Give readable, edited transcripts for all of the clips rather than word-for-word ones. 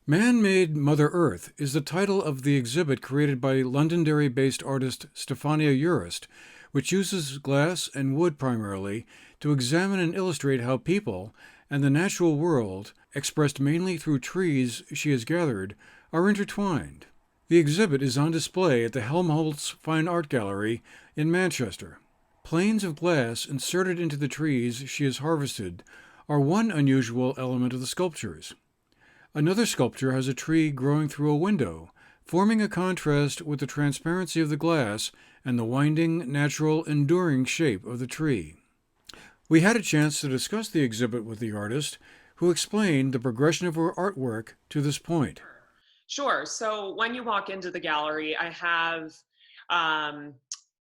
Man-Made Mother Earth is the title of the exhibit created by Londonderry-based artist Stefania Urist, which uses glass and wood primarily to examine and illustrate how people and the natural world, expressed mainly through trees she has gathered, are intertwined. The exhibit is on display at the Helmholtz Fine Art Gallery in Manchester. Planes of glass inserted into the trees she has harvested are one unusual element of the sculptures. Another sculpture has a tree growing through a window, forming a contrast with the transparency of the glass and the winding, natural, enduring shape of the tree. We had a chance to discuss the exhibit with the artist, who explained the progression of her artwork to this point. Sure. So when you walk into the gallery, I have um,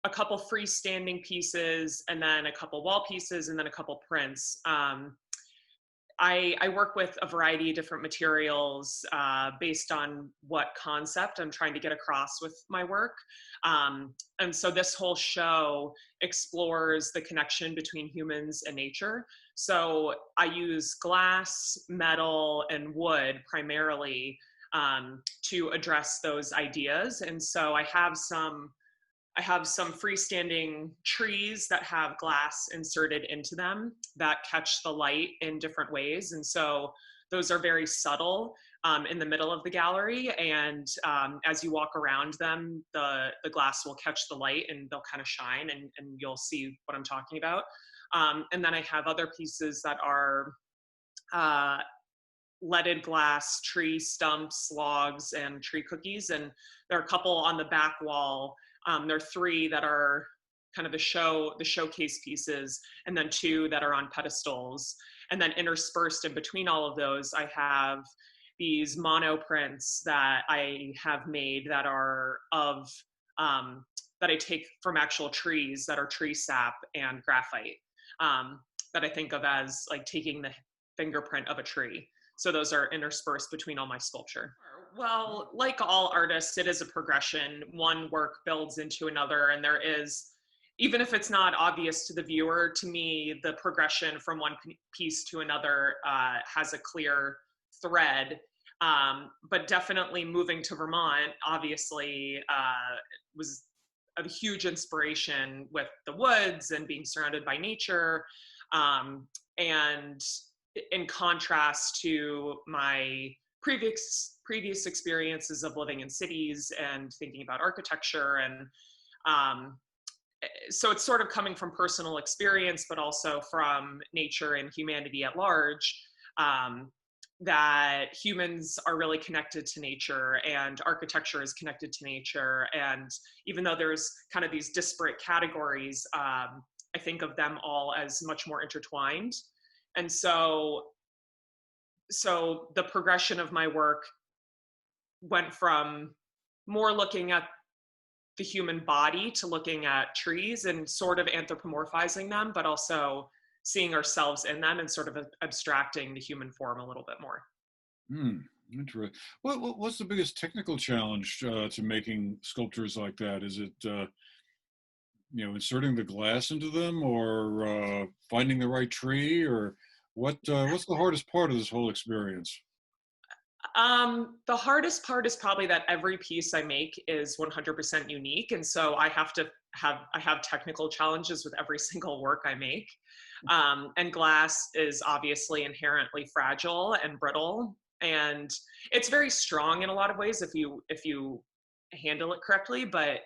a couple freestanding pieces, and then a couple wall pieces, and then a couple prints. I work with a variety of different materials based on what concept I'm trying to get across with my work. And so this whole show explores the connection between humans and nature. So I use glass, metal, and wood primarily to address those ideas. And so I have some freestanding trees that have glass inserted into them that catch the light in different ways. And so those are very subtle in the middle of the gallery. And as you walk around them, the glass will catch the light and they'll kind of shine, and you'll see what I'm talking about. And then I have other pieces that are uh, leaded glass tree stumps, logs, and tree cookies. And there are a couple on the back wall. There are three that are kind of the showcase pieces, and then two that are on pedestals. And then interspersed in between all of those, I have these mono prints that I have made that are of that I take from actual trees that are tree sap and graphite, that I think of as like taking the fingerprint of a tree. So those are interspersed between all my sculpture. Well, like all artists, it is a progression. One work builds into another, and there is, even if it's not obvious to the viewer, to me, the progression from one piece to another has a clear thread. But definitely moving to Vermont, obviously, was a huge inspiration with the woods and being surrounded by nature. And in contrast to my previous experiences of living in cities and thinking about architecture, and um, so it's sort of coming from personal experience, but also from nature and humanity at large. That humans are really connected to nature, and architecture is connected to nature. And even though there's kind of these disparate categories, I think of them all as much more intertwined. And so the progression of my work went from more looking at the human body to looking at trees and sort of anthropomorphizing them, but also seeing ourselves in them and sort of abstracting the human form a little bit more. Hmm, interesting. What's the biggest technical challenge to making sculptures like that? Is it inserting the glass into them, or finding the right tree, or what's the hardest part of this whole experience? The hardest part is probably that every piece I make is 100% unique, and so I have technical challenges with every single work I make. And glass is obviously inherently fragile and brittle, and it's very strong in a lot of ways if you handle it correctly. But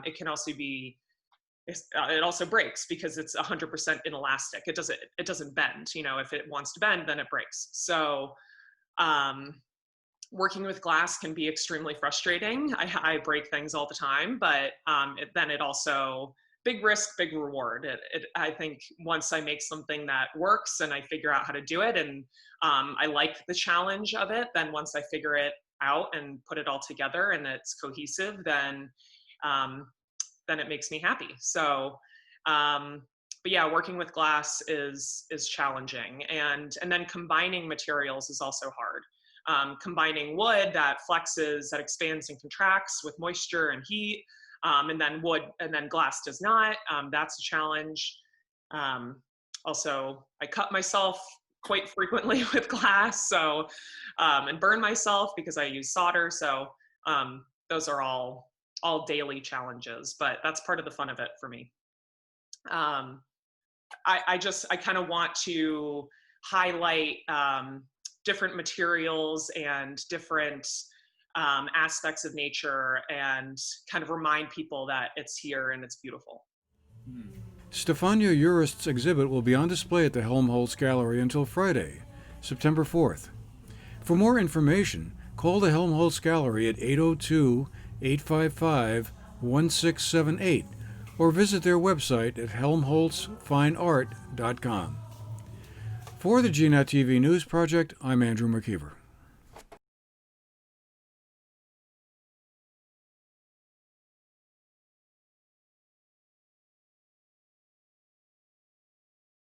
it can also be it also breaks because it's 100% inelastic. It doesn't bend. You know, if it wants to bend, then it breaks. So um, working with glass can be extremely frustrating. I break things all the time, but then it also big risk, big reward. I think once I make something that works and I figure out how to do it, and I like the challenge of it, then once I figure it out and put it all together and it's cohesive, um, then it makes me happy. So, but yeah, working with glass is challenging, and then combining materials is also hard. Combining wood that flexes, that expands and contracts with moisture and heat, and then glass does not. That's a challenge. Also, I cut myself quite frequently with glass, so and burn myself because I use solder. So those are all daily challenges, but that's part of the fun of it for me. I kind of want to highlight different materials and different aspects of nature, and kind of remind people that it's here and it's beautiful. Stefania Urist's exhibit will be on display at the Helmholtz Gallery until Friday, September 4th. For more information, call the Helmholtz Gallery at 802-855-1678 or visit their website at helmholtzfineart.com. For the GNAT-TV News Project, I'm Andrew McKeever.